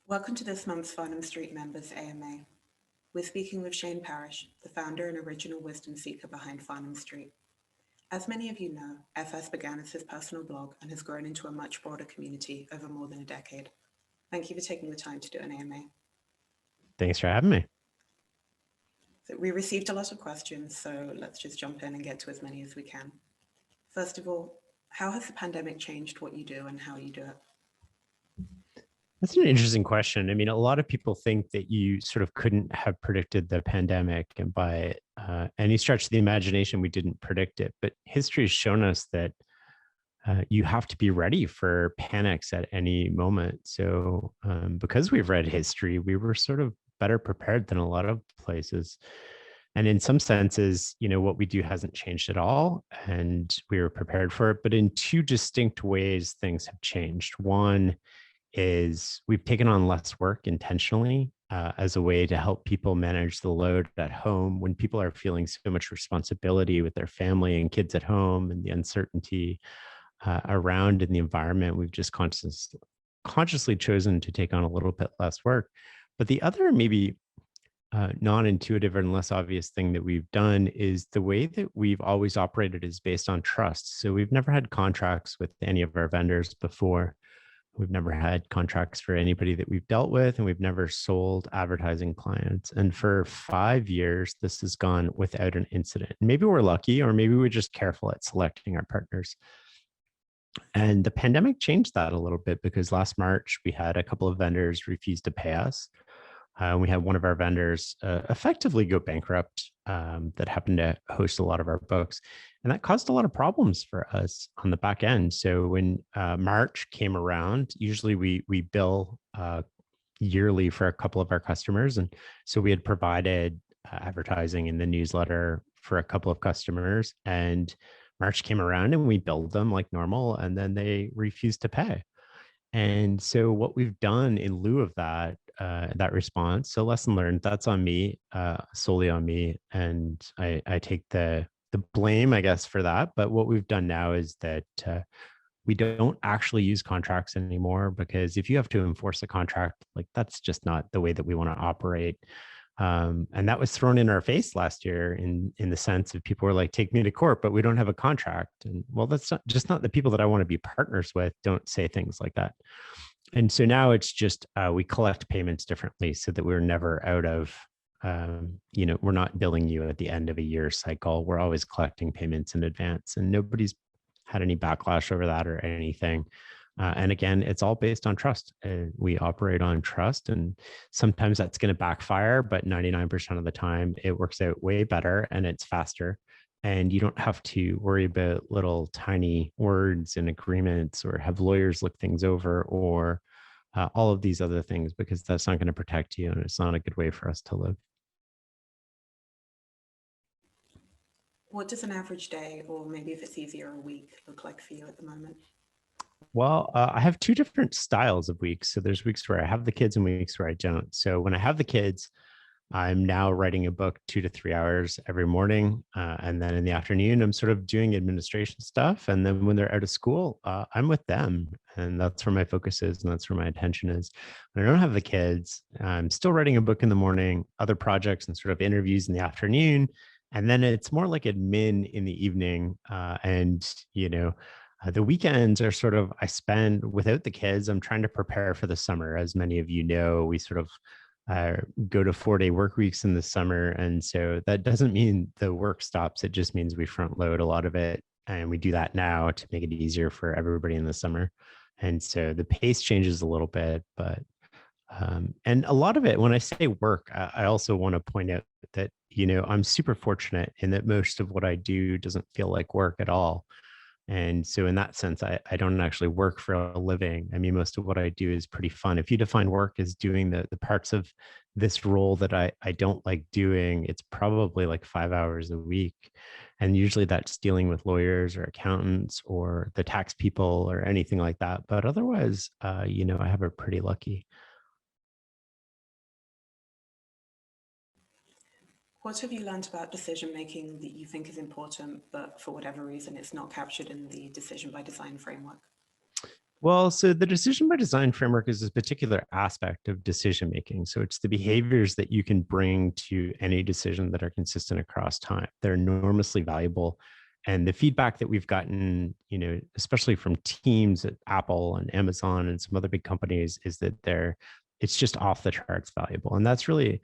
Welcome to this month's Farnham Street Members AMA. We're speaking with ShaneParrish, the founder and original wisdom seeker behind Farnham Street. As many of you know, FS began as his personal blog and has grown into a much broader community over more than a decade. Thank you for taking the time to do an AMA. Thanks for having me. So we received a lot of questions, so let's just jump in and get to as many as we can. First of all, how has the pandemic changed what you do and how you do it? That's an interesting question. I mean, a lot of people think that you sort of couldn't have predicted the pandemic, and by any stretch of the imagination, we didn't predict it. But history has shown us that you have to be ready for panics at any moment. So because we've read history, we were sort of better prepared than a lot of places. And in some senses, what we do hasn't changed at all, and we were prepared for it. But in two distinct ways, things have changed. One is we've taken on less work intentionally as a way to help people manage the load at home when people are feeling so much responsibility with their family and kids at home and the uncertainty around in the environment. We've just consciously chosen to take on a little bit less work. But the other maybe non-intuitive and less obvious thing that we've done is the way that we've always operated is based on trust. So we've never had contracts with any of our vendors before. We've never had contracts for anybody that we've dealt with, and we've never sold advertising clients. And for 5 years, this has gone without an incident. Maybe we're lucky, or maybe we're just careful at selecting our partners. And the pandemic changed that a little bit because last March, we had a couple of vendors refuse to pay us. We had one of our vendors effectively go bankrupt that happened to host a lot of our books. And that caused a lot of problems for us on the back end. So when March came around, usually we bill yearly for a couple of our customers. And so we had provided advertising in the newsletter for a couple of customers. And March came around and we billed them like normal, and then they refused to pay. And so what we've done in lieu of that response, so lesson learned, that's on me, solely on me. And I take the blame, I guess, for that. But what we've done now is that we don't actually use contracts anymore, because if you have to enforce a contract, like that's just not the way that we want to operate. And that was thrown in our face last year in the sense of people were like, take me to court, but we don't have a contract. And well, that's not the people that I want to be partners with. Don't say things like that. And so now it's just we collect payments differently so that we're never out of, we're not billing you at the end of a year cycle. We're always collecting payments in advance, and nobody's had any backlash over that or anything. And again, it's all based on trust. We operate on trust, and sometimes that's going to backfire, but 99% of the time it works out way better and it's faster. And you don't have to worry about little tiny words and agreements or have lawyers look things over or all of these other things, because that's not going to protect you, and it's not a good way for us to live. What does an average day, or maybe if it's easier, a week, look like for you at the moment? Well, I have two different styles of weeks. So there's weeks where I have the kids and weeks where I don't. So when I have the kids, I'm now writing a book 2 to 3 hours every morning. And then in the afternoon, I'm sort of doing administration stuff. And then when they're out of school, I'm with them. And that's where my focus is. And that's where my attention is. When I don't have the kids, I'm still writing a book in the morning, other projects and sort of interviews in the afternoon. And then it's more like admin in the evening. The weekends are sort of, I spend without the kids. I'm trying to prepare for the summer. As many of you know, we sort of go to 4-day work weeks in the summer. And so that doesn't mean the work stops. It just means we front load a lot of it. And we do that now to make it easier for everybody in the summer. And so the pace changes a little bit, but and a lot of it, when I say work, I also want to point out that, I'm super fortunate in that most of what I do doesn't feel like work at all. And so in that sense, I don't actually work for a living. I mean, most of what I do is pretty fun. If you define work as doing the parts of this role that I don't like doing, it's probably like 5 hours a week. And usually that's dealing with lawyers or accountants or the tax people or anything like that. But otherwise, I have it pretty lucky. What have you learned about decision making that you think is important, but for whatever reason, it's not captured in the Decision by Design framework? Well, so the decision by design framework is a particular aspect of decision making. So it's the behaviors that you can bring to any decision that are consistent across time. They're enormously valuable. And the feedback that we've gotten, especially from teams at Apple and Amazon and some other big companies, is that it's just off the charts valuable. And that's really,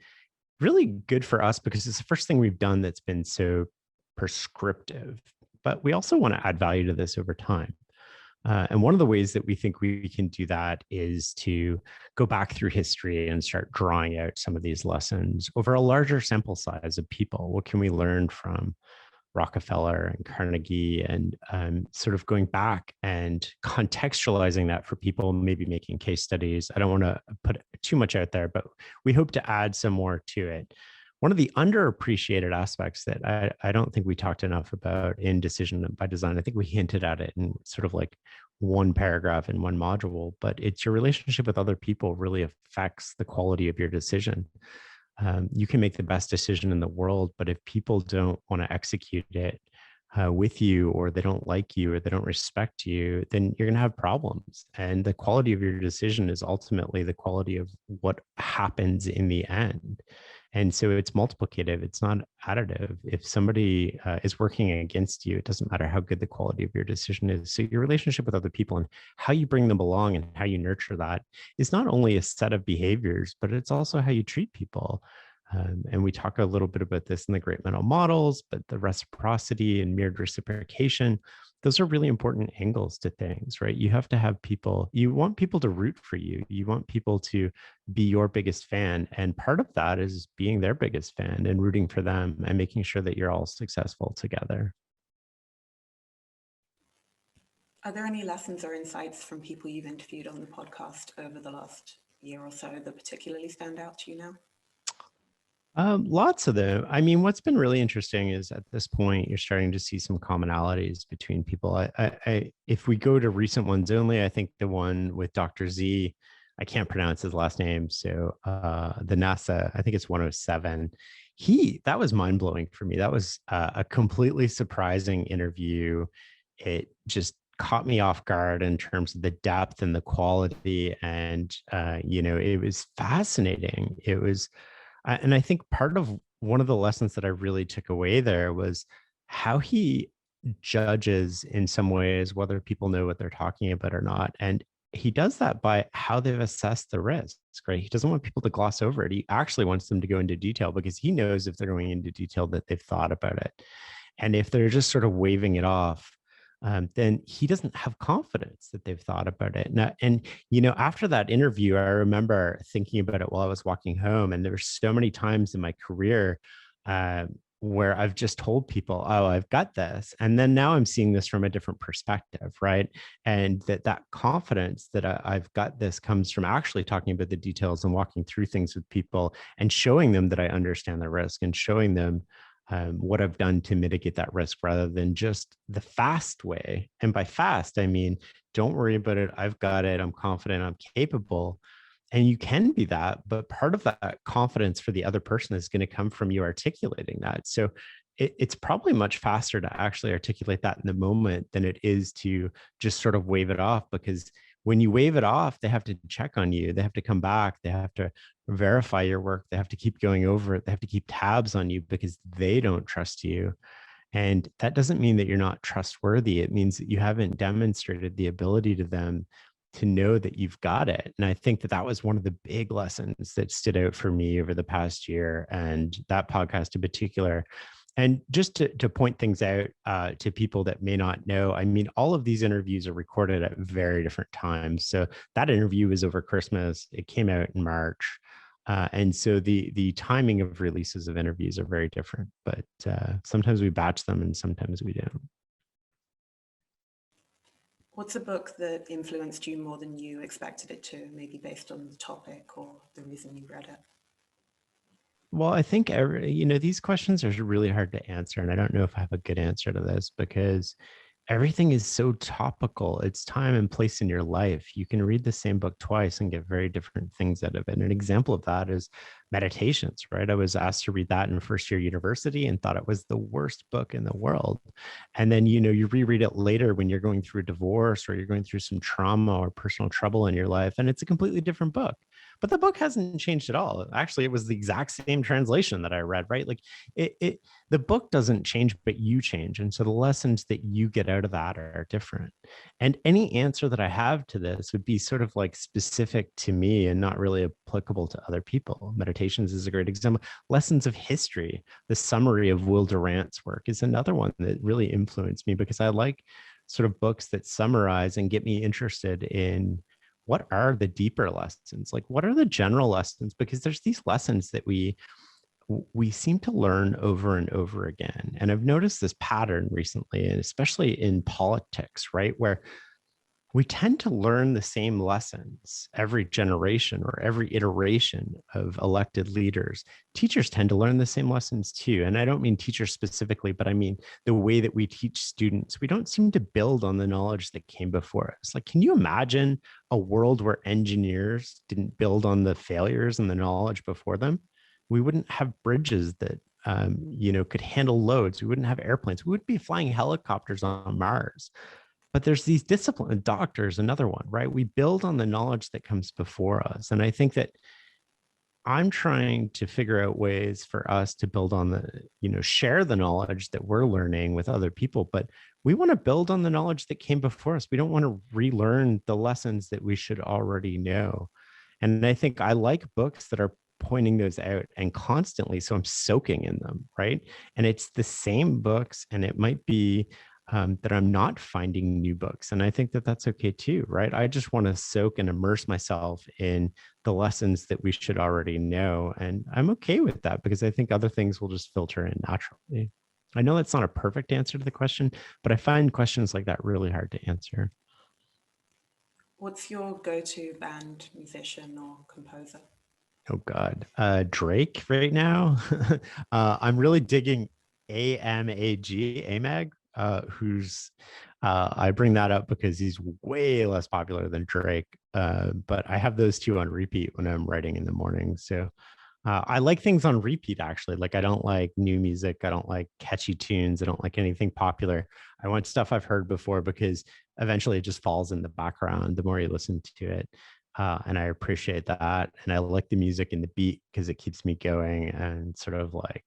really good for us because it's the first thing we've done that's been so prescriptive. But we also want to add value to this over time. And one of the ways that we think we can do that is to go back through history and start drawing out some of these lessons over a larger sample size of people. What can we learn from Rockefeller and Carnegie, and sort of going back and contextualizing that for people, maybe making case studies. I don't want to put too much out there, but we hope to add some more to it. One of the underappreciated aspects that I don't think we talked enough about in decision by design, I think we hinted at it in sort of like one paragraph in one module, but it's your relationship with other people really affects the quality of your decision. You can make the best decision in the world, but if people don't want to execute it with you, or they don't like you, or they don't respect you, then you're going to have problems. And the quality of your decision is ultimately the quality of what happens in the end. And so it's multiplicative, it's not additive. If somebody is working against you, it doesn't matter how good the quality of your decision is. So your relationship with other people and how you bring them along and how you nurture that is not only a set of behaviors, but it's also how you treat people. And we talk a little bit about this in the great mental models, but the reciprocity and mirrored reciprocation, those are really important angles to things, right? You have to have people, you want people to root for you. You want people to be your biggest fan. And part of that is being their biggest fan and rooting for them and making sure that you're all successful together. Are there any lessons or insights from people you've interviewed on the podcast over the last year or so that particularly stand out to you now? Lots of them. I mean, what's been really interesting is at this point, you're starting to see some commonalities between people. If we go to recent ones only, I think the one with Dr. Z, I can't pronounce his last name. So the NASA, I think it's 107. That was mind blowing for me. That was a completely surprising interview. It just caught me off guard in terms of the depth and the quality. And, it was fascinating. And I think part of one of the lessons that I really took away there was how he judges in some ways whether people know what they're talking about or not. And he does that by how they've assessed the risks, right? He doesn't want people to gloss over it. He actually wants them to go into detail because he knows if they're going into detail that they've thought about it. And if they're just sort of waving it off, then he doesn't have confidence that they've thought about it. And after that interview, I remember thinking about it while I was walking home. And there were so many times in my career where I've just told people, oh, I've got this. And then now I'm seeing this from a different perspective, right? And that confidence that I've got this comes from actually talking about the details and walking through things with people and showing them that I understand the risk and showing them what I've done to mitigate that risk rather than just the fast way. And by fast, I mean, don't worry about it. I've got it. I'm confident. I'm capable. And you can be that. But part of that confidence for the other person is going to come from you articulating that. So it's probably much faster to actually articulate that in the moment than it is to just sort of wave it off, because when you wave it off, they have to check on you. They have to come back. They have to verify your work. They have to keep going over it. They have to keep tabs on you because they don't trust you. And that doesn't mean that you're not trustworthy. It means that you haven't demonstrated the ability to them to know that you've got it. And I think that was one of the big lessons that stood out for me over the past year, and that podcast in particular. And just to point things out to people that may not know, I mean, all of these interviews are recorded at very different times. So that interview was over Christmas. It came out in March. And so the timing of releases of interviews are very different, but sometimes we batch them and sometimes we don't. What's a book that influenced you more than you expected it to, maybe based on the topic or the reason you read it? Well, I think these questions are really hard to answer, and I don't know if I have a good answer to this because everything is so topical. It's time and place in your life. You can read the same book twice and get very different things out of it. And an example of that is Meditations, right? I was asked to read that in first year university and thought it was the worst book in the world. And then, you reread it later when you're going through a divorce or you're going through some trauma or personal trouble in your life, and it's a completely different book. But the book hasn't changed at all. Actually, it was the exact same translation that I read, right? Like it the book doesn't change, but you change. And so the lessons that you get out of that are different. And any answer that I have to this would be sort of like specific to me and not really applicable to other people. Meditations is a great example. Lessons of History, the summary of Will Durant's work, is another one that really influenced me because I like sort of books that summarize and get me interested in what are the deeper lessons, like what are the general lessons, because there's these lessons that we seem to learn over and over again. And I've noticed this pattern recently, and especially in politics, right? Where we tend to learn the same lessons every generation or every iteration of elected leaders. Teachers tend to learn the same lessons too. And I don't mean teachers specifically, but I mean the way that we teach students. We don't seem to build on the knowledge that came before us. Like, can you imagine a world where engineers didn't build on the failures and the knowledge before them? We wouldn't have bridges that could handle loads. We wouldn't have airplanes. We would be flying helicopters on Mars. But there's these discipline doctors, another one, right? We build on the knowledge that comes before us. And I think that I'm trying to figure out ways for us to build on share the knowledge that we're learning with other people. But we want to build on the knowledge that came before us. We don't want to relearn the lessons that we should already know. And I think I like books that are pointing those out and constantly. So I'm soaking in them, right? And it's the same books, and it might be that I'm not finding new books. And I think that that's okay too, right? I just want to soak and immerse myself in the lessons that we should already know. And I'm okay with that because I think other things will just filter in naturally. I know that's not a perfect answer to the question, but I find questions like that really hard to answer. What's your go-to band, musician, or composer? Oh God, Drake right now. I'm really digging AMAG, who's I bring that up because he's way less popular than Drake. But I have those two on repeat when I'm writing in the morning. So I like things on repeat, actually. Like, I don't like new music. I don't like catchy tunes. I don't like anything popular. I want stuff I've heard before because eventually it just falls in the background the more you listen to it. And I appreciate that. And I like the music and the beat because it keeps me going and sort of like,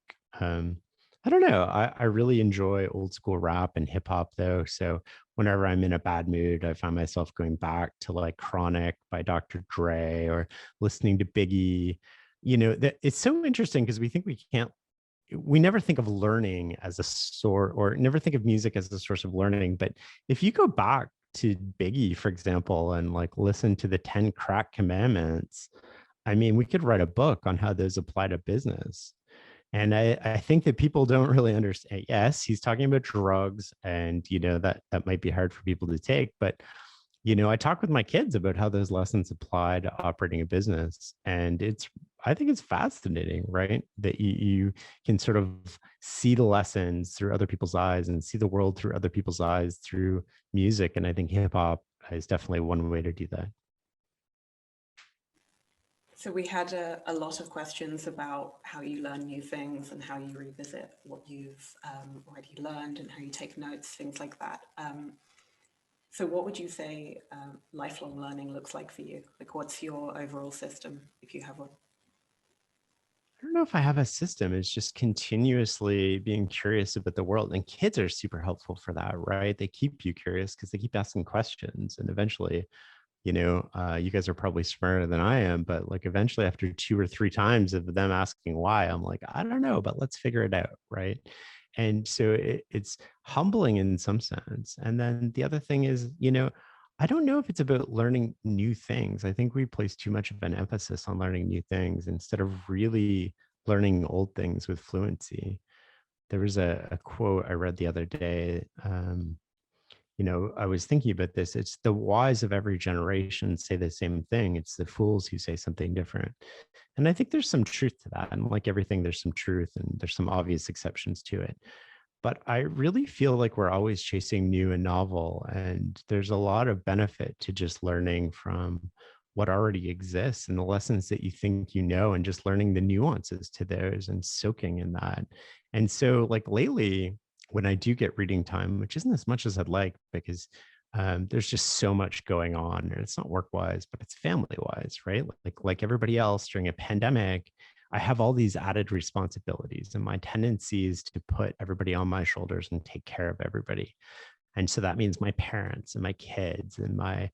I don't know. I really enjoy old school rap and hip hop though. So whenever I'm in a bad mood, I find myself going back to like Chronic by Dr. Dre or listening to Biggie. That it's so interesting because we never think of learning as a source, or never think of music as a source of learning. But if you go back to Biggie, for example, and like listen to the 10 crack commandments, I mean, we could write a book on how those apply to business. And I think that people don't really understand. Yes, he's talking about drugs, and that might be hard for people to take, but I talk with my kids about how those lessons apply to operating a business. And I think it's fascinating, right? That you can sort of see the lessons through other people's eyes and see the world through other people's eyes through music. And I think hip hop is definitely one way to do that. So we had a lot of questions about how you learn new things and how you revisit what you've already learned and how you take notes, things like that. So what would you say lifelong learning looks like for you? Like, what's your overall system, if you have one? I don't know if I have a system. It's just continuously being curious about the world. And kids are super helpful for that, right? They keep you curious because they keep asking questions. And eventually, you guys are probably smarter than I am, but like eventually after two or three times of them asking why, I'm like, I don't know, but let's figure it out. Right. And so it's humbling in some sense. And then the other thing is, I don't know if it's about learning new things. I think we place too much of an emphasis on learning new things instead of really learning old things with fluency. There was a quote I read the other day. I was thinking about this. It's the wise of every generation say the same thing. It's the fools who say something different. And I think there's some truth to that. And like everything, there's some truth and there's some obvious exceptions to it. But I really feel like we're always chasing new and novel. And there's a lot of benefit to just learning from what already exists and the lessons that you think you know, and just learning the nuances to those and soaking in that. And so, like lately, when I do get reading time, which isn't as much as I'd like, because there's just so much going on, and it's not work wise, but it's family wise, right? Like everybody else during a pandemic, I have all these added responsibilities, and my tendency is to put everybody on my shoulders and take care of everybody. And so that means my parents and my kids and my,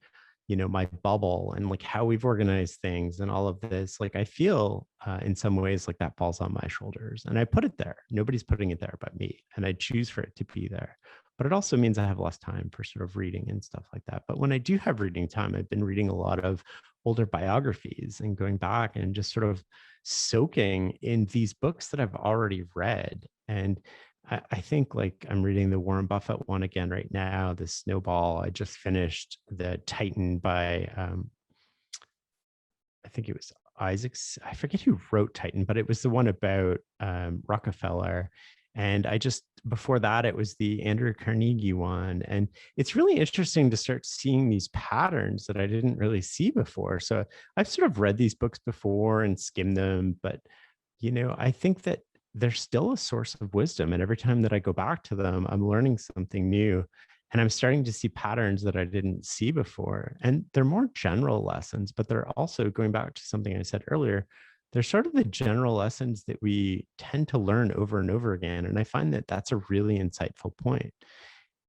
my bubble, and like how we've organized things and all of this. Like I feel in some ways like that falls on my shoulders, and I put it there. Nobody's putting it there but me, and I choose for it to be there. But it also means I have less time for sort of reading and stuff like that. But when I do have reading time, I've been reading a lot of older biographies and going back and just sort of soaking in these books that I've already read. And I think like I'm reading the Warren Buffett one again right now, the Snowball. I just finished the Titan by I think it was Isaacs. I forget who wrote Titan, but it was the one about Rockefeller. And I just, before that, it was the Andrew Carnegie one. And it's really interesting to start seeing these patterns that I didn't really see before. So I've sort of read these books before and skimmed them, but, I think that they're still a source of wisdom. And every time that I go back to them, I'm learning something new. And I'm starting to see patterns that I didn't see before. And they're more general lessons, but they're also going back to something I said earlier. They're sort of the general lessons that we tend to learn over and over again. And I find that that's a really insightful point,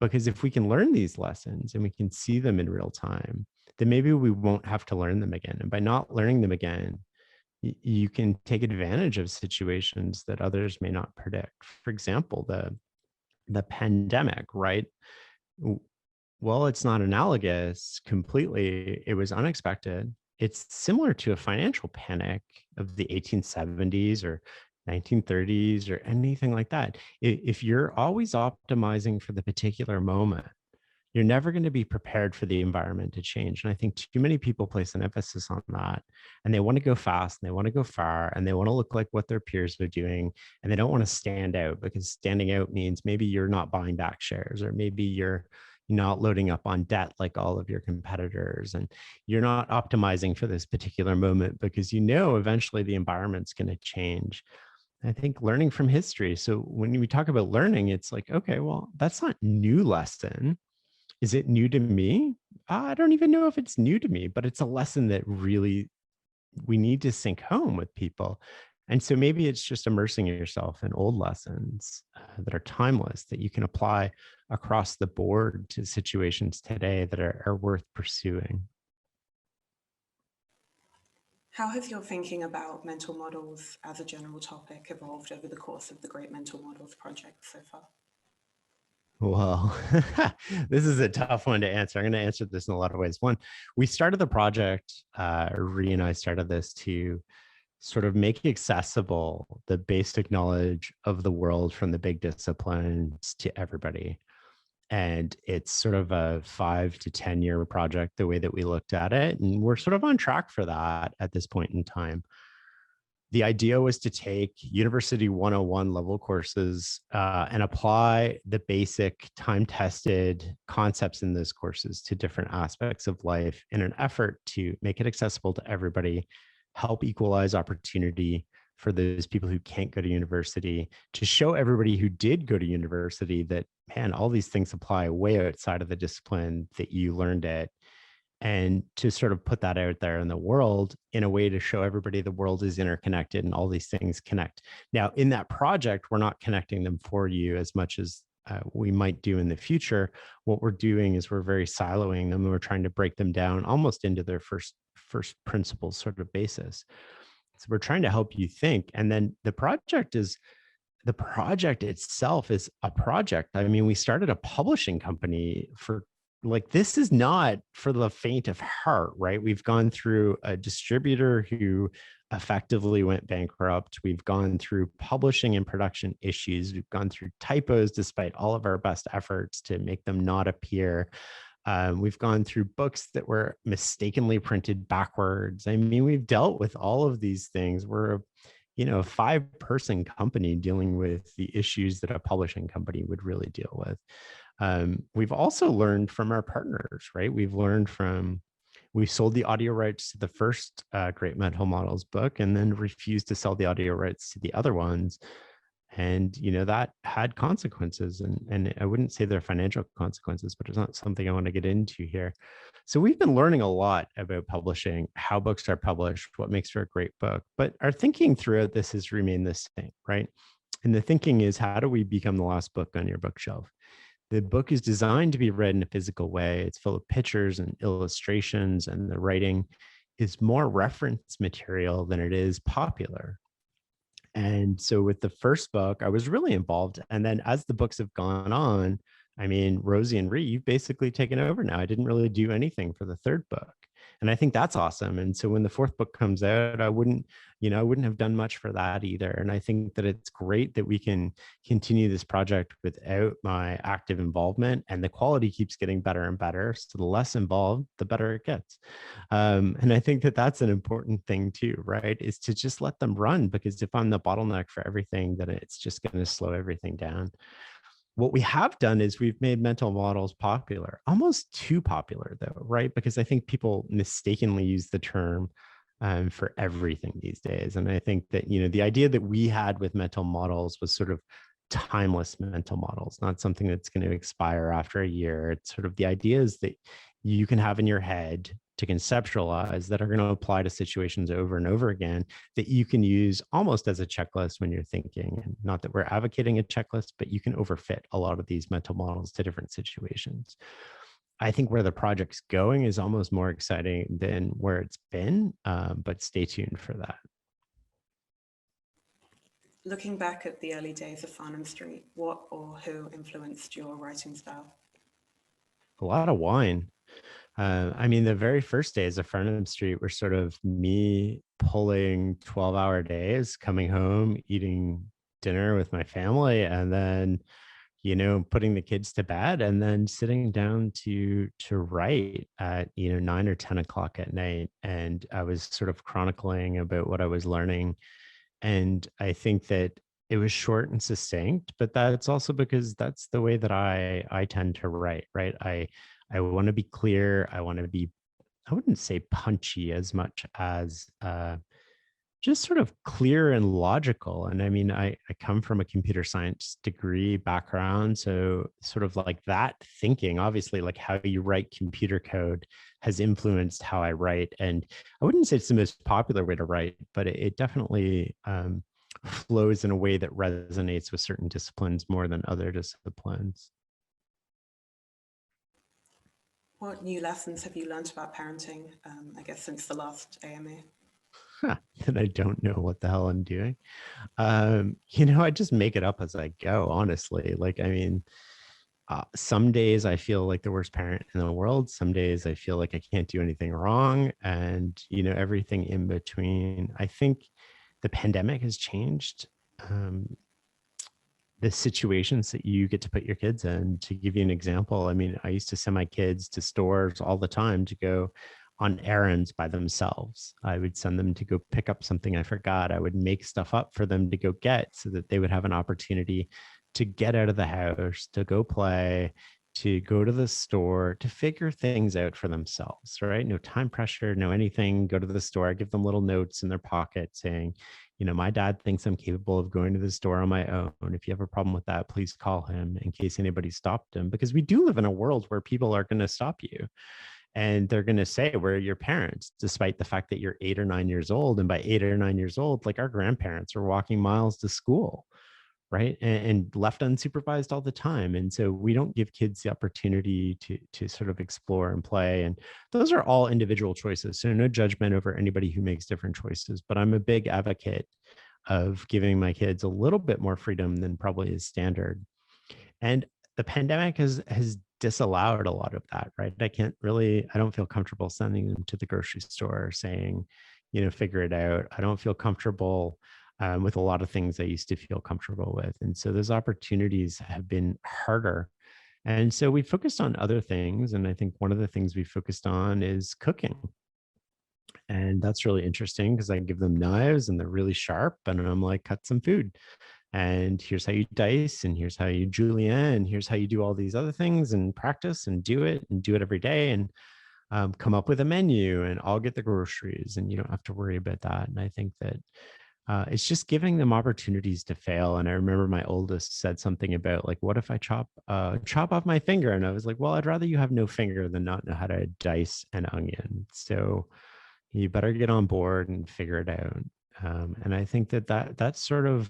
because if we can learn these lessons and we can see them in real time, then maybe we won't have to learn them again. And by not learning them again, you can take advantage of situations that others may not predict. For example, the pandemic, right? Well, it's not analogous completely. It was unexpected. It's similar to a financial panic of the 1870s or 1930s or anything like that. If you're always optimizing for the particular moment, you're never going to be prepared for the environment to change. And I think too many people place an emphasis on that, and they want to go fast and they want to go far and they want to look like what their peers are doing. And they don't want to stand out, because standing out means maybe you're not buying back shares, or maybe you're not loading up on debt like all of your competitors. And you're not optimizing for this particular moment because eventually the environment's going to change. I think learning from history. So when we talk about learning, it's like, okay, well, that's not new lesson. Is it new to me? I don't even know if it's new to me, but it's a lesson that really we need to sink home with people. And so maybe it's just immersing yourself in old lessons that are timeless, that you can apply across the board to situations today that are worth pursuing. How has your thinking about mental models as a general topic evolved over the course of the Great Mental Models project so far? Well, this is a tough one to answer. I'm going to answer this in a lot of ways. One, we started the project, Ree and I started this to sort of make accessible the basic knowledge of the world from the big disciplines to everybody. And it's sort of a 5 to 10 year project, the way that we looked at it. And we're sort of on track for that at this point in time. The idea was to take University 101 level courses and apply the basic time-tested concepts in those courses to different aspects of life in an effort to make it accessible to everybody, help equalize opportunity for those people who can't go to university, to show everybody who did go to university that, man, all these things apply way outside of the discipline that you learned it, and to sort of put that out there in the world in a way to show everybody the world is interconnected and all these things connect. Now, in that project, we're not connecting them for you as much as we might do in the future. What we're doing is we're very siloing them, and we're trying to break them down almost into their first principles sort of basis. So we're trying to help you think. And then the project itself is a project. I mean, we started a publishing company for, like, this is not for the faint of heart, right? We've gone through a distributor who effectively went bankrupt. We've gone through publishing and production issues. We've gone through typos despite all of our best efforts to make them not appear. We've gone through books that were mistakenly printed backwards. I mean, we've dealt with all of these things. We're a 5-person company dealing with the issues that a publishing company would really deal with. We've also learned from our partners, right? We sold the audio rights to the first Great Mental Models book and then refused to sell the audio rights to the other ones. And, that had consequences. And I wouldn't say they're financial consequences, but it's not something I want to get into here. So we've been learning a lot about publishing, how books are published, what makes for a great book. But our thinking throughout this has remained the same, right? And the thinking is, how do we become the last book on your bookshelf? The book is designed to be read in a physical way. It's full of pictures and illustrations, and the writing is more reference material than it is popular. And so with the first book, I was really involved. And then as the books have gone on, I mean, Rosie and Ree, you've basically taken over now. I didn't really do anything for the third book. And I think that's awesome. And so when the fourth book comes out, I wouldn't have done much for that either. And I think that it's great that we can continue this project without my active involvement, and the quality keeps getting better and better. So the less involved, the better it gets. And I think that that's an important thing too, right? Is to just let them run, because if I'm the bottleneck for everything, then it's just going to slow everything down. What we have done is we've made mental models popular, almost too popular though, right? Because I think people mistakenly use the term for everything these days. And I think that, the idea that we had with mental models was sort of timeless mental models, not something that's going to expire after a year. It's sort of the ideas that you can have in your head to conceptualize that are going to apply to situations over and over again, that you can use almost as a checklist when you're thinking. And not that we're advocating a checklist, but you can overfit a lot of these mental models to different situations. I think where the project's going is almost more exciting than where it's been, but stay tuned for that. Looking back at the early days of Farnham Street, what or who influenced your writing style? A lot of wine. I mean, the very first days of Farnham Street were sort of me pulling 12-hour days, coming home, eating dinner with my family, and then, putting the kids to bed, and then sitting down to write at, 9 or 10 o'clock at night. And I was sort of chronicling about what I was learning. And I think that it was short and succinct, but that's also because that's the way that I tend to write, right? I want to be clear. I want to be, I wouldn't say punchy as much as just sort of clear and logical. And I mean, I come from a computer science degree background. So sort of like that thinking, obviously, like how you write computer code has influenced how I write. And I wouldn't say it's the most popular way to write, but it definitely flows in a way that resonates with certain disciplines more than other disciplines. What new lessons have you learned about parenting, I guess, since the last AMA? And I don't know what the hell I'm doing. I just make it up as I go, honestly. Like, I mean, some days I feel like the worst parent in the world. Some days I feel like I can't do anything wrong. And, everything in between. I think the pandemic has changed the situations that you get to put your kids in. To give you an example, I mean, I used to send my kids to stores all the time to go on errands by themselves. I would send them to go pick up something I forgot. I would make stuff up for them to go get so that they would have an opportunity to get out of the house, to go play, to go to the store, to figure things out for themselves, right? No time pressure, no anything. Go to the store, I give them little notes in their pocket saying, my dad thinks I'm capable of going to the store on my own. If you have a problem with that, please call him, in case anybody stopped him, because we do live in a world where people are going to stop you. And they're going to say, we're your parents, despite the fact that you're 8 or 9 years old. And by 8 or 9 years old, like our grandparents are walking miles to school, right? And left unsupervised all the time. And so we don't give kids the opportunity to sort of explore and play. And those are all individual choices. So no judgment over anybody who makes different choices. But I'm a big advocate of giving my kids a little bit more freedom than probably is standard. And the pandemic has disallowed a lot of that, right? I don't feel comfortable sending them to the grocery store saying, figure it out. I don't feel comfortable with a lot of things I used to feel comfortable with. And so those opportunities have been harder. And so we focused on other things. And I think one of the things we focused on is cooking. And that's really interesting because I give them knives and they're really sharp. And I'm like, cut some food. And here's how you dice, and here's how you julienne, and here's how you do all these other things and practice and do it every day. And come up with a menu, and I'll get the groceries, and you don't have to worry about that. And I think that it's just giving them opportunities to fail. And I remember my oldest said something about like, what if I chop off my finger? And I was like, well, I'd rather you have no finger than not know how to dice an onion. So you better get on board and figure it out. And I think that's sort of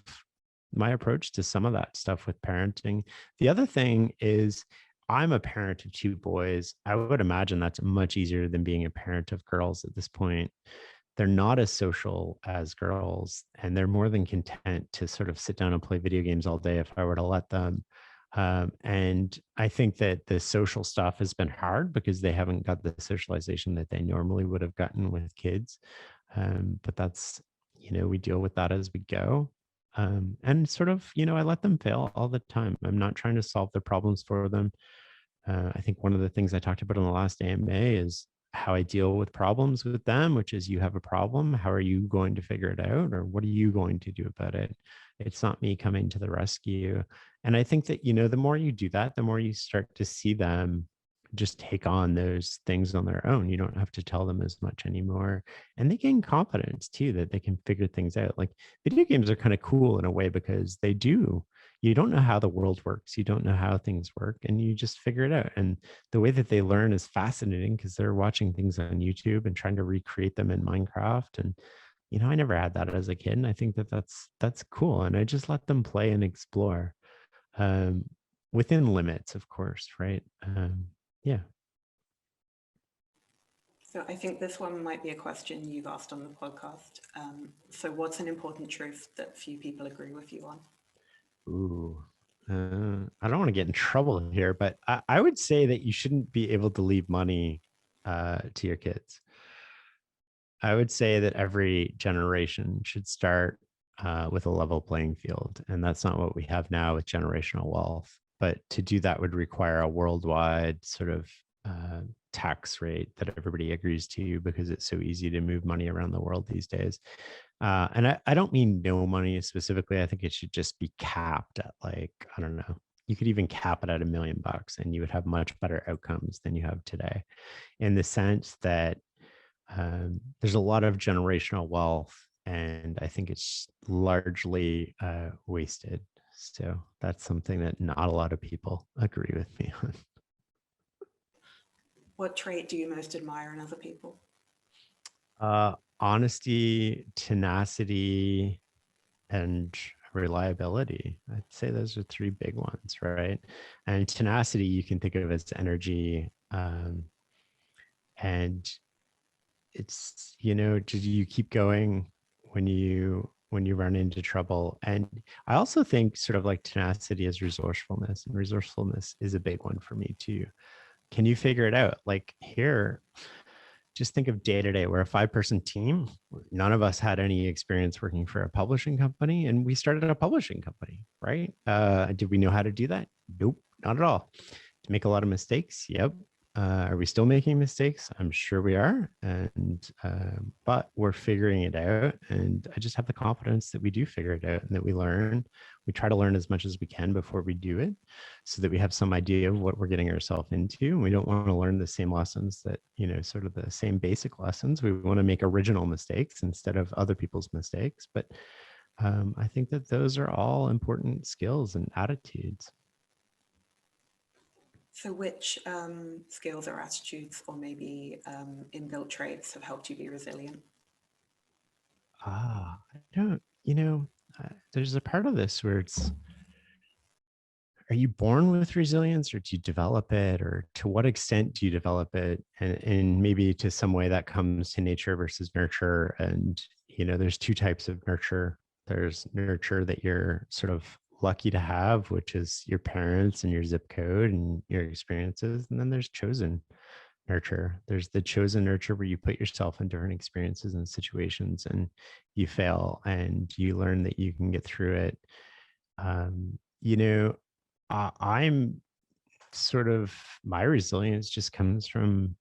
my approach to some of that stuff with parenting. The other thing is, I'm a parent of two boys. I would imagine that's much easier than being a parent of girls at this point. They're not as social as girls, and they're more than content to sort of sit down and play video games all day if I were to let them. And I think that the social stuff has been hard because they haven't got the socialization that they normally would have gotten with kids. But that's, we deal with that as we go. And sort of, I let them fail all the time. I'm not trying to solve their problems for them. I think one of the things I talked about in the last AMA is how I deal with problems with them, which is, you have a problem. How are you going to figure it out? Or what are you going to do about it? It's not me coming to the rescue. And I think that, the more you do that, the more you start to see them just take on those things on their own. You don't have to tell them as much anymore. And they gain confidence too, that they can figure things out. Like, video games are kind of cool in a way because you don't know how the world works. You don't know how things work, and you just figure it out. And the way that they learn is fascinating because they're watching things on YouTube and trying to recreate them in Minecraft. And, I never had that as a kid. And I think that that's cool. And I just let them play and explore, um, within limits, of course. Right. Yeah. So I think this one might be a question you've asked on the podcast. So what's an important truth that few people agree with you on? Ooh. I don't want to get in trouble here, but I would say that you shouldn't be able to leave money to your kids. I would say that every generation should start with a level playing field. And that's not what we have now with generational wealth. But to do that would require a worldwide sort of tax rate that everybody agrees to, because it's so easy to move money around the world these days. And I don't mean no money specifically. I think it should just be capped at, like, I don't know. You could even cap it at $1 million and you would have much better outcomes than you have today, in the sense that there's a lot of generational wealth, and I think it's largely wasted. So that's something that not a lot of people agree with me on. What trait do you most admire in other people? Honesty, tenacity, and reliability. I'd say those are three big ones, right? And tenacity, you can think of as energy. And it's, do you keep going when you run into trouble? And I also think sort of like tenacity is resourcefulness, and resourcefulness is a big one for me too. Can you figure it out? Like, here, just think of day to day. We're a 5-person team. None of us had any experience working for a publishing company, and we started a publishing company, right? Did we know how to do that? Nope, not at all. To make a lot of mistakes. Yep. Are we still making mistakes? I'm sure we are. And but we're figuring it out. And I just have the confidence that we do figure it out and that we learn. We try to learn as much as we can before we do it, so that we have some idea of what we're getting ourselves into. And we don't want to learn the same lessons that, sort of the same basic lessons. We want to make original mistakes instead of other people's mistakes. But I think that those are all important skills and attitudes. So which skills or attitudes, or maybe inbuilt traits, have helped you be resilient? I don't, there's a part of this where it's, are you born with resilience, or do you develop it, or to what extent do you develop it? And maybe to some way that comes to nature versus nurture. And, there's two types of nurture. There's nurture that you're sort of lucky to have, which is your parents and your zip code and your experiences. And then there's chosen nurture. There's the chosen nurture where you put yourself in different experiences and situations and you fail and you learn that you can get through it. Um, you know, I'm sort of, my resilience just comes from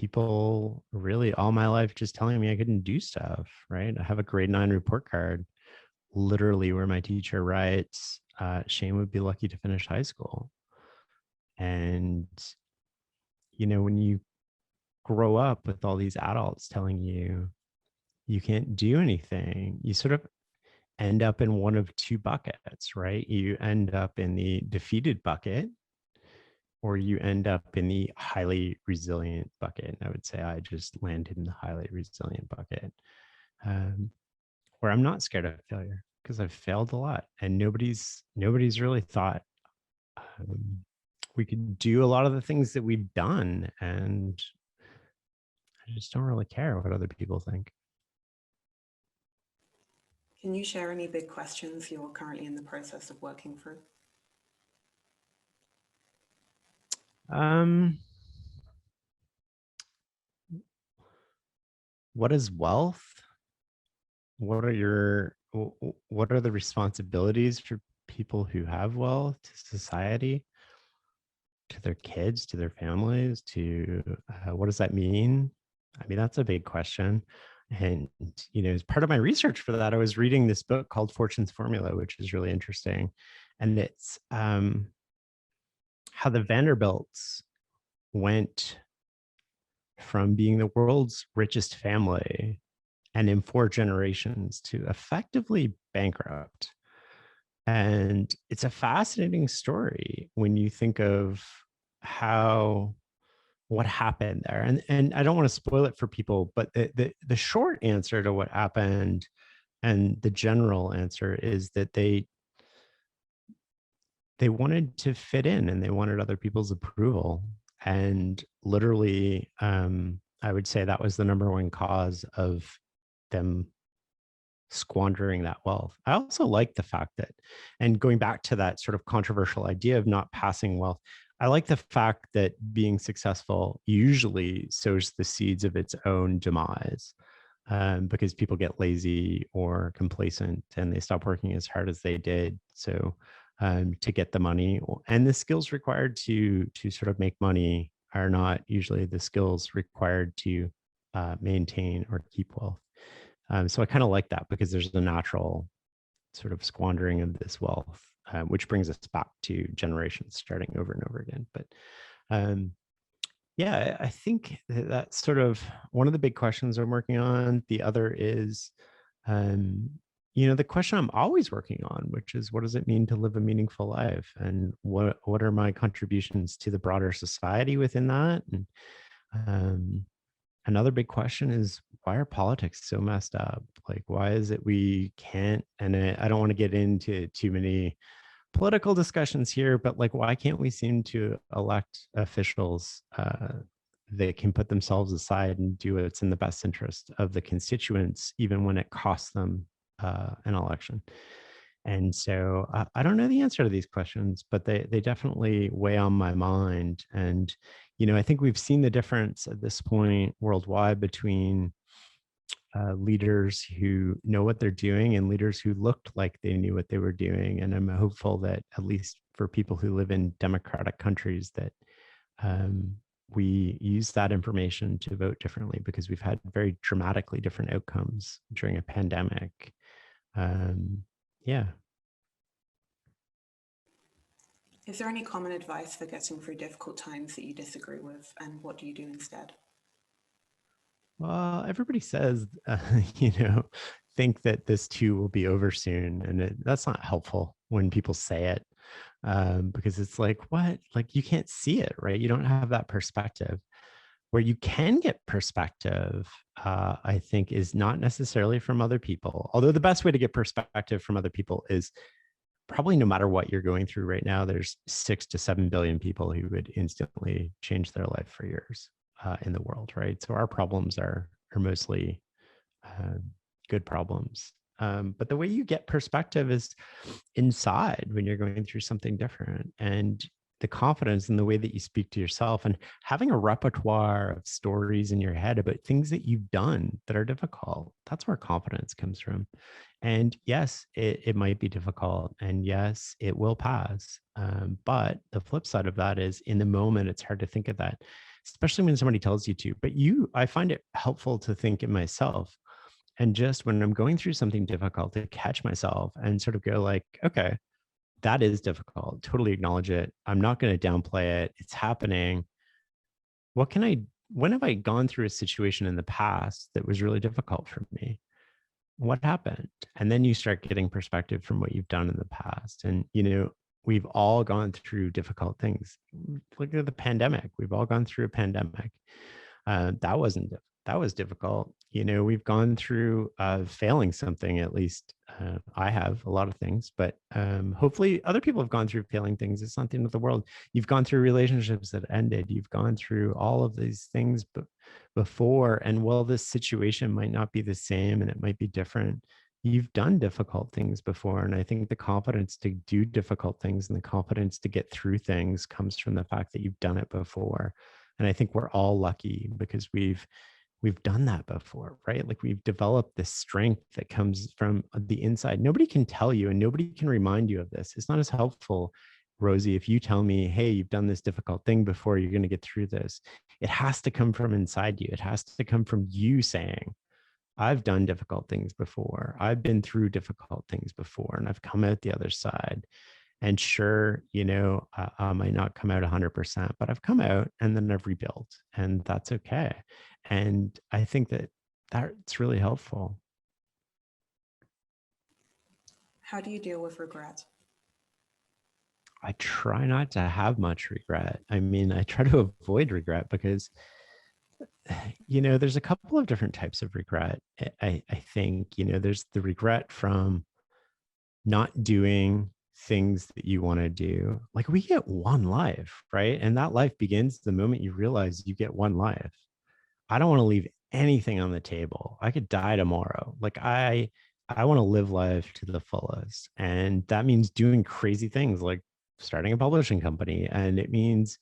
people really all my life just telling me I couldn't do stuff, right? I have a grade 9 report card, literally where my teacher writes, Shane would be lucky to finish high school. And, when you grow up with all these adults telling you you can't do anything, you sort of end up in one of two buckets, right? You end up in the defeated bucket, or you end up in the highly resilient bucket. I would say I just landed in the highly resilient bucket, where I'm not scared of failure because I've failed a lot, and nobody's really thought um, we could do a lot of the things that we've done, and I just don't really care what other people think. Can you share any big questions you're currently in the process of working through? What is wealth? What are the responsibilities for people who have wealth to society, to their kids, to their families, to what does that mean? I mean, that's a big question. And, as part of my research for that, I was reading this book called Fortune's Formula, which is really interesting. And it's how the Vanderbilts went from being the world's richest family and in 4 generations to effectively bankrupt. And it's a fascinating story when you think of what happened there. And I don't want to spoil it for people, but the short answer to what happened and the general answer is that they wanted to fit in and they wanted other people's approval. And literally, I would say that was the number one cause of them squandering that wealth. I also like the fact that, and going back to that sort of controversial idea of not passing wealth, I like the fact that being successful usually sows the seeds of its own demise, because people get lazy or complacent and they stop working as hard as they did. So to get the money and the skills required to sort of make money are not usually the skills required to maintain or keep wealth. So I kind of like that because there's a natural sort of squandering of this wealth, which brings us back to generations starting over and over again. But yeah, I think that's sort of one of the big questions I'm working on. The other is, the question I'm always working on, which is what does it mean to live a meaningful life, and what are my contributions to the broader society within that? And another big question is, why are politics so messed up? Like, why is it we can't, and I don't want to get into too many political discussions here, but like, why can't we seem to elect officials that can put themselves aside and do what's in the best interest of the constituents, even when it costs them an election? And so I don't know the answer to these questions, but they definitely weigh on my mind. And, I think we've seen the difference at this point worldwide between leaders who know what they're doing and leaders who looked like they knew what they were doing. And I'm hopeful that at least for people who live in democratic countries that we use that information to vote differently, because we've had very dramatically different outcomes during a pandemic. Yeah. Is there any common advice for getting through difficult times that you disagree with, and what do you do instead? Well, everybody says, think that this too will be over soon. And that's not helpful when people say it, because it's like, what? Like, you can't see it, right? You don't have that perspective. Where you can get perspective, I think, is not necessarily from other people. Although the best way to get perspective from other people is probably no matter what you're going through right now, there's 6 to 7 billion people who would instantly change their life for yours in the world, right? So our problems are mostly good problems. But the way you get perspective is inside when you're going through something different, and the confidence in the way that you speak to yourself, and having a repertoire of stories in your head about things that you've done that are difficult. That's where confidence comes from. And yes, it might be difficult, and yes, it will pass. But the flip side of that is, in the moment, it's hard to think of that. especially when somebody tells you to. But I find it helpful to think in myself, and just when I'm going through something difficult, to catch myself and sort of go like, okay, that is difficult. Totally acknowledge it. I'm not going to downplay it. It's happening. When have I gone through a situation in the past that was really difficult for me? What happened? And then you start getting perspective from what you've done in the past. And, we've all gone through difficult things. Look at the pandemic. We've all gone through a pandemic. That was difficult. We've gone through failing something, at least I have a lot of things, but hopefully other people have gone through failing things. It's not the end of the world. You've gone through relationships that ended. You've gone through all of these things before. And while this situation might not be the same and it might be different, you've done difficult things before. And I think the confidence to do difficult things and the confidence to get through things comes from the fact that you've done it before. And I think we're all lucky because we've done that before, right? Like we've developed this strength that comes from the inside. Nobody can tell you and nobody can remind you of this. It's not as helpful, Rosie, if you tell me, hey, you've done this difficult thing before, you're going to get through this. It has to come from inside you. It has to come from you saying, I've done difficult things before. I've been through difficult things before, and I've come out the other side. And sure, I might not come out 100%, but I've come out and then I've rebuilt, and that's okay. And I think that's really helpful. How do you deal with regret? I try not to have much regret. I mean, I try to avoid regret because, there's a couple of different types of regret. I think, there's the regret from not doing things that you want to do. Like we get one life, right? And that life begins the moment you realize you get one life. I don't want to leave anything on the table. I could die tomorrow. Like I want to live life to the fullest. And that means doing crazy things like starting a publishing company. And it means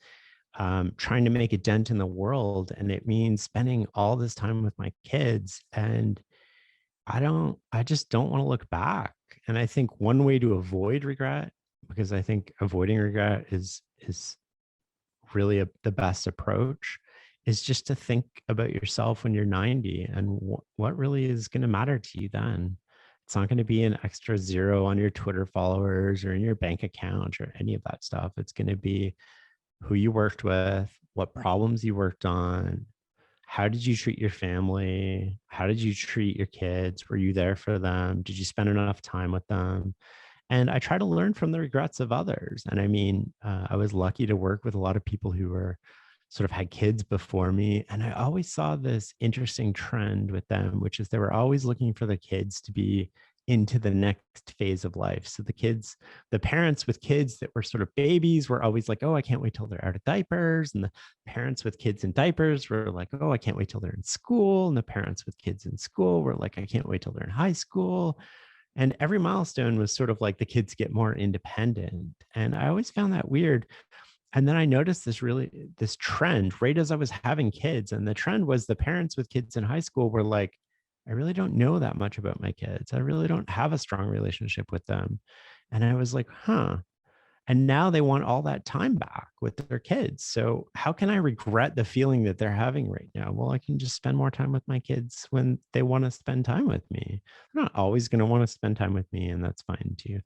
trying to make a dent in the world. And it means spending all this time with my kids. And I just don't want to look back. And I think one way to avoid regret, because I think avoiding regret is really the best approach, is just to think about yourself when you're 90 and what really is going to matter to you then. It's not going to be an extra zero on your Twitter followers or in your bank account or any of that stuff. It's going to be who you worked with, what problems you worked on, how did you treat your family? How did you treat your kids? Were you there for them? Did you spend enough time with them? And I try to learn from the regrets of others. And I mean, I was lucky to work with a lot of people who were sort of had kids before me. And I always saw this interesting trend with them, which is they were always looking for the kids to be into the next phase of life. So the parents with kids that were sort of babies were always like, oh, I can't wait till they're out of diapers. And the parents with kids in diapers were like, oh, I can't wait till they're in school. And the parents with kids in school were like, I can't wait till they're in high school. And every milestone was sort of like the kids get more independent. And I always found that weird. And then I noticed this trend right as I was having kids. And the trend was the parents with kids in high school were like, I really don't know that much about my kids. I really don't have a strong relationship with them. And I was like, huh. And now they want all that time back with their kids. So how can I regret the feeling that they're having right now? Well, I can just spend more time with my kids when they want to spend time with me. They're not always going to want to spend time with me, and that's fine too.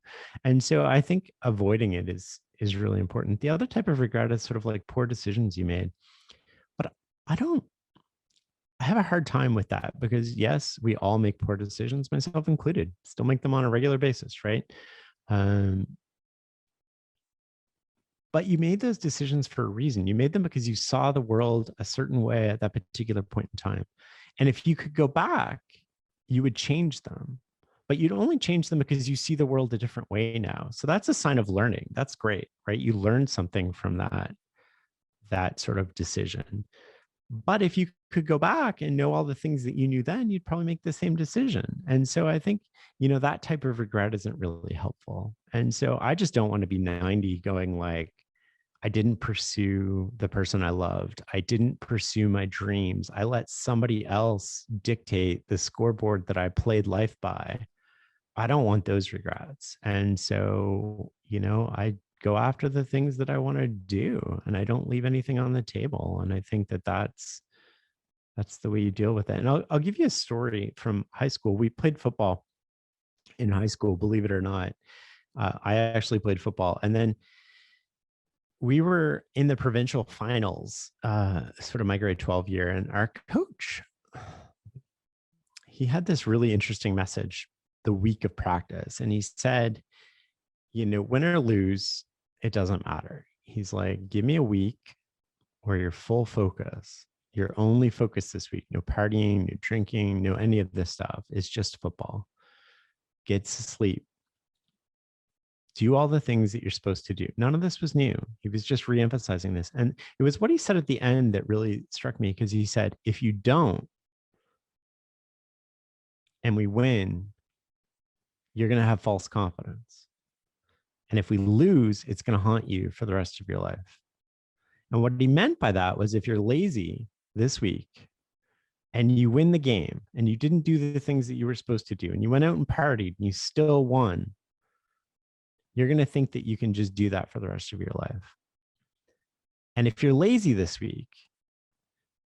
And so I think avoiding it is really important. The other type of regret is sort of like poor decisions you made. But I don't I have a hard time with that because yes, we all make poor decisions, myself included, still make them on a regular basis, right? Um, but you made those decisions for a reason. You made them because you saw the world a certain way at that particular point in time. And if you could go back, you would change them. But you'd only change them because you see the world a different way now. So that's a sign of learning. That's great, right? You learned something from that sort of decision. But if you could go back and know all the things that you knew then, you'd probably make the same decision. And so I think, that type of regret isn't really helpful. And so I just don't want to be 90 going like, I didn't pursue the person I loved. I didn't pursue my dreams. I let somebody else dictate the scoreboard that I played life by. I don't want those regrets. And so, go after the things that I want to do, and I don't leave anything on the table. And I think that that's the way you deal with it. And I'll give you a story from high school. We played football in high school, believe it or not. I actually played football, and then we were in the provincial finals, sort of my grade 12 year, and our coach, he had this really interesting message the week of practice. And he said, win or lose, it doesn't matter. He's like, give me a week where you're full focus. Your only focus this week, no partying, no drinking, no any of this stuff. It's just football. Get to sleep. Do all the things that you're supposed to do. None of this was new. He was just reemphasizing this. And it was what he said at the end that really struck me, because he said, if you don't and we win, you're going to have false confidence. And if we lose, it's going to haunt you for the rest of your life. And what he meant by that was, if you're lazy this week and you win the game and you didn't do the things that you were supposed to do, and you went out and partied and you still won, you're going to think that you can just do that for the rest of your life. And if you're lazy this week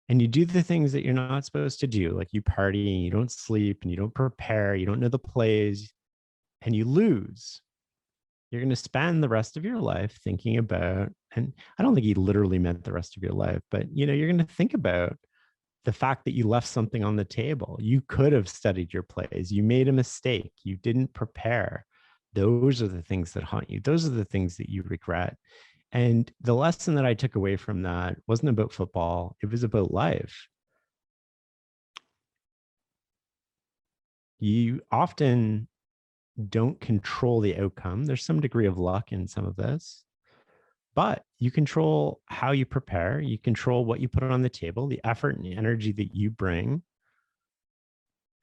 and you do the things that you're not supposed to do, like you party and you don't sleep and you don't prepare, you don't know the plays, and you lose, you're going to spend the rest of your life thinking about, and I don't think he literally meant the rest of your life, but you're going to think about the fact that you left something on the table. You could have studied your plays. You made a mistake. You didn't prepare. Those are the things that haunt you. Those are the things that you regret. And the lesson that I took away from that wasn't about football. It was about life. You often don't control the outcome. There's some degree of luck in some of this, but you control how you prepare. You control what you put on the table, the effort and the energy that you bring.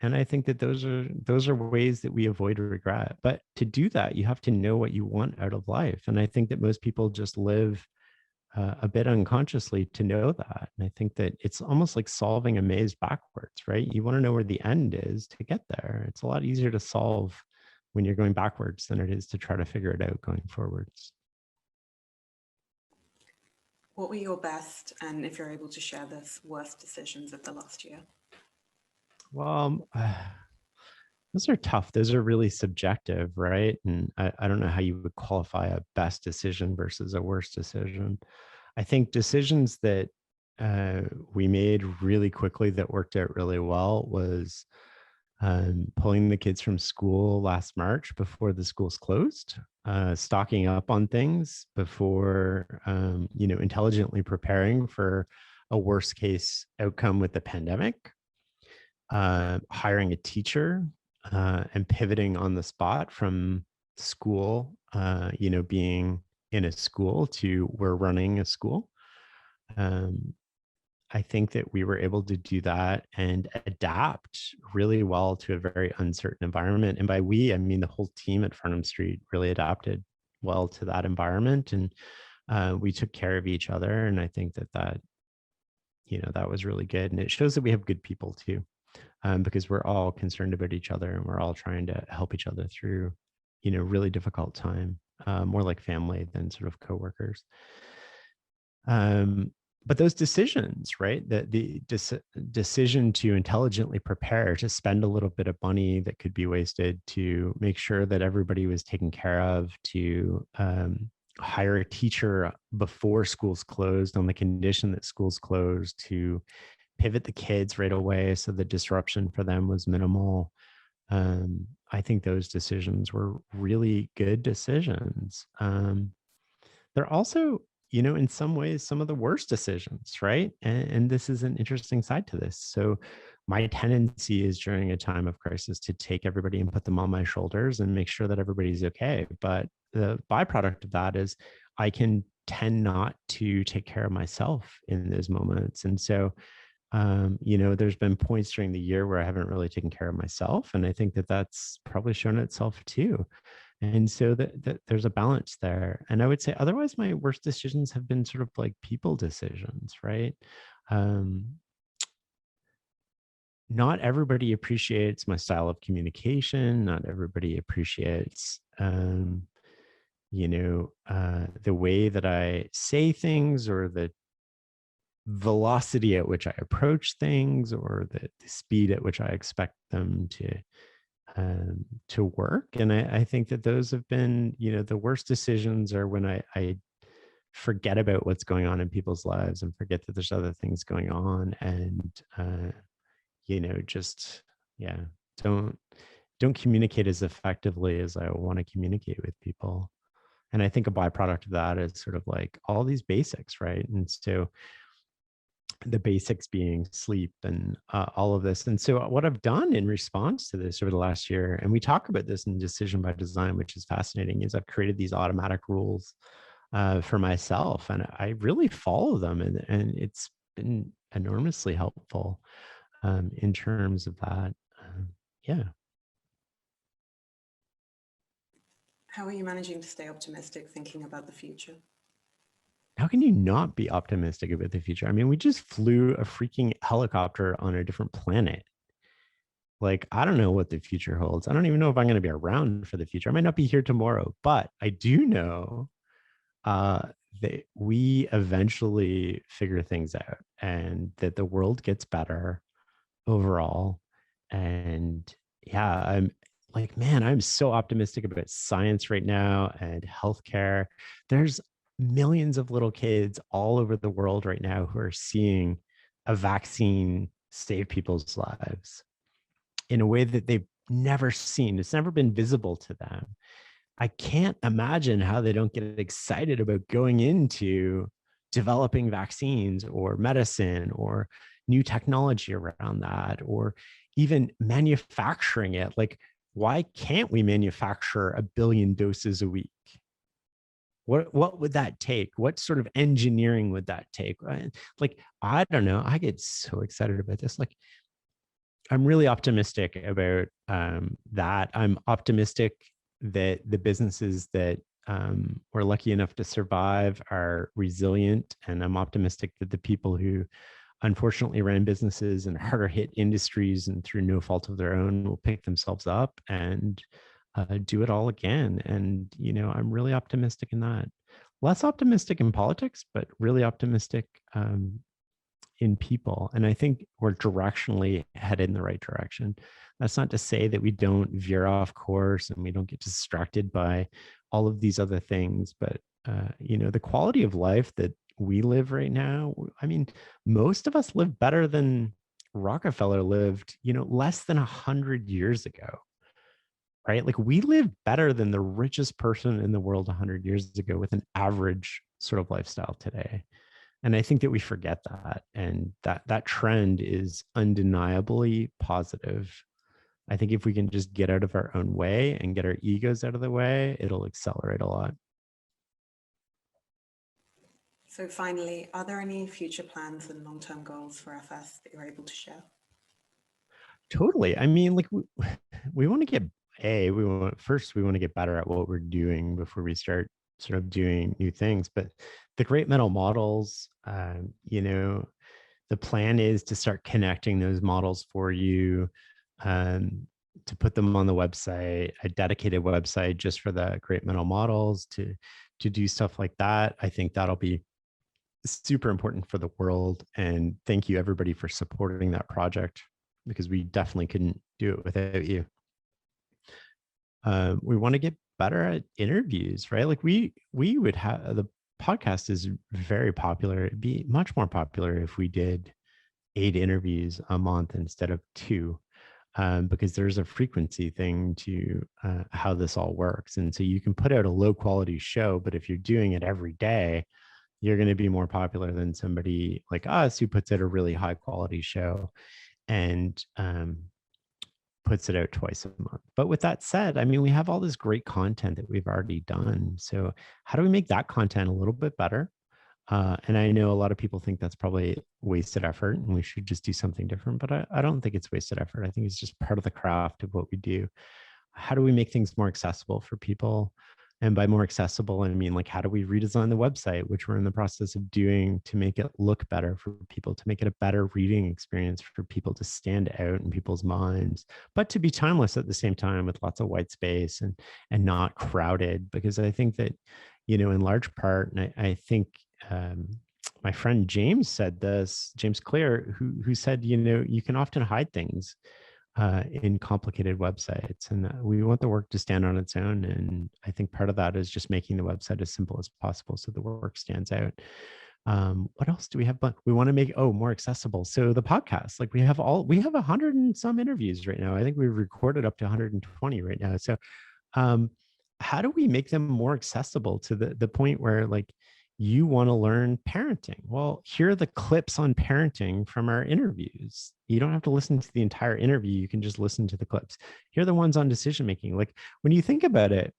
And I think that those are ways that we avoid regret. But to do that, you have to know what you want out of life. And I think that most people just live a bit unconsciously to know that. And I think that it's almost like solving a maze backwards, right? You want to know where the end is to get there. It's a lot easier to solve when you're going backwards than it is to try to figure it out going forwards. What were your best, and if you're able to share this, worst decisions of the last year? Well, those are tough. Those are really subjective, right? And I don't know how you would qualify a best decision versus a worst decision. I think decisions that we made really quickly that worked out really well was pulling the kids from school last March before the schools closed, stocking up on things before, intelligently preparing for a worst case outcome with the pandemic, hiring a teacher, and pivoting on the spot from school, being in a school to we're running a school. I think that we were able to do that and adapt really well to a very uncertain environment. And by we, I mean the whole team at Farnham Street really adapted well to that environment. And we took care of each other. And I think that was really good. And it shows that we have good people too, because we're all concerned about each other and we're all trying to help each other through, really difficult time, more like family than sort of coworkers. But those decisions, right? The decision to intelligently prepare, to spend a little bit of money that could be wasted, to make sure that everybody was taken care of, to hire a teacher before schools closed on the condition that schools closed, to pivot the kids right away so the disruption for them was minimal. I think those decisions were really good decisions. They're also, in some ways, some of the worst decisions, right? And this is an interesting side to this. So my tendency is during a time of crisis to take everybody and put them on my shoulders and make sure that everybody's okay. But the byproduct of that is I can tend not to take care of myself in those moments. And so, there's been points during the year where I haven't really taken care of myself. And I think that that's probably shown itself too. And so that there's a balance there. And I would say otherwise, my worst decisions have been sort of like people decisions, right? Not everybody appreciates my style of communication. Not everybody appreciates, the way that I say things, or the velocity at which I approach things, or the speed at which I expect them to work. And I think that those have been, the worst decisions are when I forget about what's going on in people's lives and forget that there's other things going on, and just, yeah, don't don't communicate as effectively as I want to communicate with people. And I think a byproduct of that is sort of like all these basics, right? And so the basics being sleep and all of this. And so what I've done in response to this over the last year, and we talk about this in Decision by Design, which is fascinating, is I've created these automatic rules for myself, and I really follow them, and it's been enormously helpful in terms of that. Yeah. How are you managing to stay optimistic thinking about the future? How can you not be optimistic about the future? I mean, we just flew a freaking helicopter on a different planet. Like, I don't know what the future holds. I don't even know if I'm going to be around for the future. I might not be here tomorrow, but I do know uh, that we eventually figure things out, and that the world gets better overall. And yeah, I'm like, man, I'm so optimistic about science right now and healthcare. There's millions of little kids all over the world right now who are seeing a vaccine save people's lives in a way that they've never seen. It's never been visible to them. I can't imagine how they don't get excited about going into developing vaccines or medicine or new technology around that, or even manufacturing it. Like, why can't we manufacture 1 billion doses a week? What would that take? What sort of engineering would that take? Like, I don't know. I get so excited about this. Like, I'm really optimistic about that. I'm optimistic that the businesses that we're lucky enough to survive are resilient. And I'm optimistic that the people who unfortunately ran businesses in harder hit industries and through no fault of their own will pick themselves up and do it all again. And, I'm really optimistic in that. Less optimistic in politics, but really optimistic in people. And I think we're directionally headed in the right direction. That's not to say that we don't veer off course and we don't get distracted by all of these other things, but the quality of life that we live right now, I mean, most of us live better than Rockefeller lived, less than 100 years ago, right? Like, we live better than the richest person in the world 100 years ago with an average sort of lifestyle today. And I think that we forget that, and that trend is undeniably positive. I think if we can just get out of our own way and get our egos out of the way, it'll accelerate a lot. So finally, are there any future plans and long-term goals for FS that you're able to share? Totally. I mean, like, we want to get we want to get better at what we're doing before we start sort of doing new things. But the great metal models, the plan is to start connecting those models for you, to put them on the website, a dedicated website just for the great metal models, to do stuff like that. I think that'll be super important for the world. And thank you everybody for supporting that project, because we definitely couldn't do it without you. We want to get better at interviews, right? Like, we would have, the podcast is very popular. It'd be much more popular if we did 8 interviews a month instead of 2, because there's a frequency thing to how this all works. And so you can put out a low quality show, but if you're doing it every day, you're going to be more popular than somebody like us who puts out a really high quality show and puts it out twice a month. But with that said, I mean, we have all this great content that we've already done. So how do we make that content a little bit better? And I know a lot of people think that's probably wasted effort and we should just do something different, but I don't think it's wasted effort. I think it's just part of the craft of what we do. How do we make things more accessible for people And by more accessible, I mean, like, how do we redesign the website, which we're in the process of doing, to make it look better for people, to make it a better reading experience for people, to stand out in people's minds, but to be timeless at the same time, with lots of white space and not crowded. Because I think that, in large part, and I think my friend James said this, James Clear, who said, you can often hide things in complicated websites, and we want the work to stand on its own. And I think part of that is just making the website as simple as possible so the work stands out. What else do we have? But we want to make more accessible. So the podcast, like, we have 100 and some interviews right now. I think we've recorded up to 120 right now. So how do we make them more accessible to the point where, like, you want to learn parenting? Well, here are the clips on parenting from our interviews. You don't have to listen to the entire interview. You can just listen to the clips. Here are the ones on decision making. Like, when you think about it,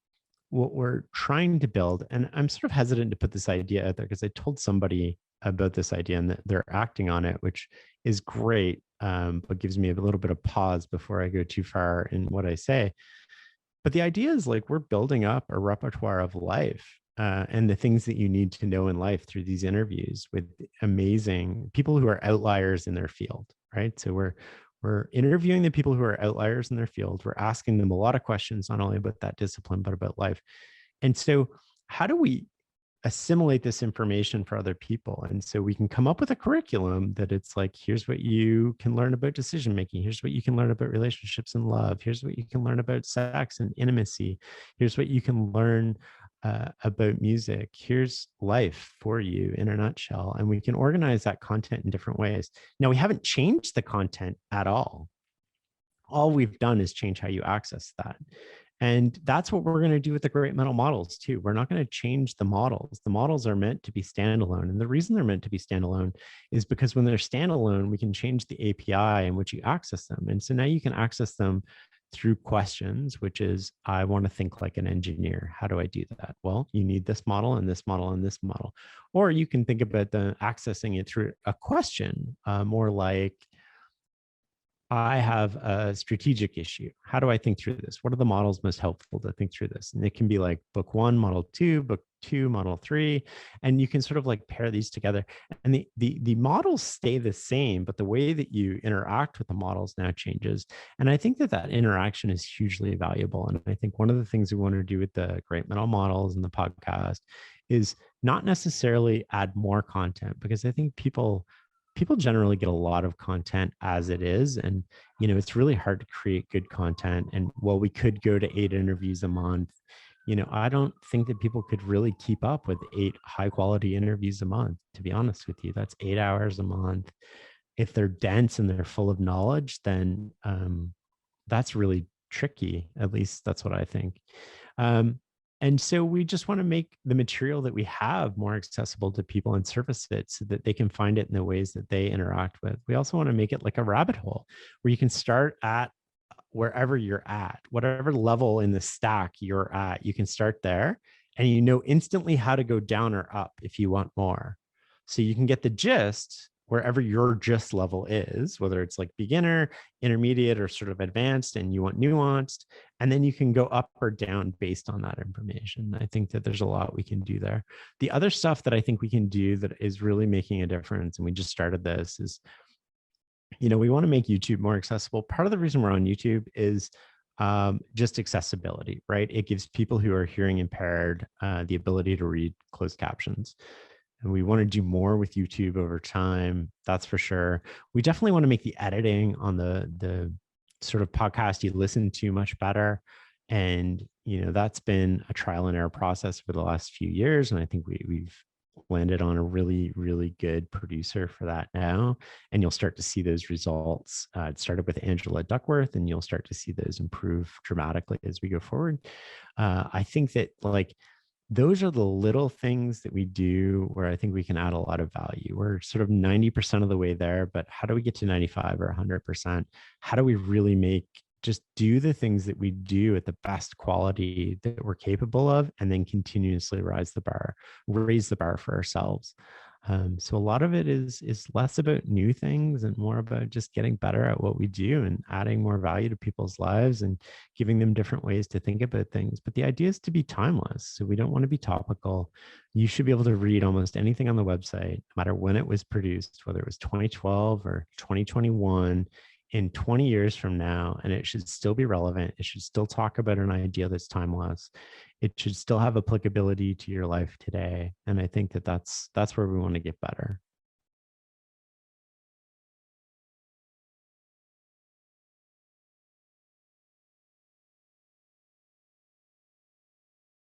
what we're trying to build, and I'm sort of hesitant to put this idea out there because I told somebody about this idea and that they're acting on it, which is great, but gives me a little bit of pause before I go too far in what I say. But the idea is, like, we're building up a repertoire of life, and the things that you need to know in life through these interviews with amazing people who are outliers in their field, right? So we're interviewing the people who are outliers in their field. We're asking them a lot of questions, not only about that discipline, but about life. And so, how do we assimilate this information for other people? And so we can come up with a curriculum that it's like, here's what you can learn about decision making, here's what you can learn about relationships and love, here's what you can learn about sex and intimacy, here's what you can learn about music, here's life for you in a nutshell. And we can organize that content in different ways. Now, we haven't changed the content at all. All we've done is change how you access that. And that's what we're going to do with the great mental models too. We're not going to change the models. The models are meant to be standalone. And the reason they're meant to be standalone is because when they're standalone, we can change the API in which you access them. And so now you can access them through questions, which is, I want to think like an engineer. How do I do that? Well, you need this model and this model and this model. Or you can think about accessing it through a question, more like, I have a strategic issue. How do I think through this? What are the models most helpful to think through this? And it can be like book 1, model 2, book 2, model 3. And you can sort of like pair these together. And the models stay the same, but the way that you interact with the models now changes. And I think that interaction is hugely valuable. And I think one of the things we want to do with the great mental models and the podcast is not necessarily add more content, because I think people generally get a lot of content as it is. And, it's really hard to create good content. And while we could go to 8 interviews a month, I don't think that people could really keep up with 8 high quality interviews a month, to be honest with you. That's 8 hours a month. If they're dense and they're full of knowledge, then that's really tricky. At least that's what I think. And so we just want to make the material that we have more accessible to people and surface it so that they can find it in the ways that they interact with. We also want to make it like a rabbit hole where you can start at wherever you're at, whatever level in the stack you're at, you can start there, and instantly how to go down or up if you want more. So you can get the gist wherever your gist level is, whether it's like beginner, intermediate, or sort of advanced, and you want nuanced, and then you can go up or down based on that information. I think that there's a lot we can do there. The other stuff that I think we can do that is really making a difference, and we just started this, is, we want to make YouTube more accessible. Part of the reason we're on YouTube is just accessibility, right? It gives people who are hearing impaired the ability to read closed captions. And we want to do more with YouTube over time. That's for sure. We definitely want to make the editing on the sort of podcast you listen to much better. And, that's been a trial and error process for the last few years. And I think we've landed on a really, really good producer for that now. And you'll start to see those results. It started with Angela Duckworth, and you'll start to see those improve dramatically as we go forward. I think that, like, those are the little things that we do where I think we can add a lot of value. We're sort of 90% of the way there, but how do we get to 95 or 100%? How do we really just do the things that we do at the best quality that we're capable of, and then continuously raise the bar for ourselves? So a lot of it is less about new things and more about just getting better at what we do and adding more value to people's lives and giving them different ways to think about things. But the idea is to be timeless. So we don't want to be topical. You should be able to read almost anything on the website, no matter when it was produced, whether it was 2012 or 2021, in 20 years from now, and it should still be relevant. It should still talk about an idea that's timeless. It should still have applicability to your life today. And I think that that's where we want to get better.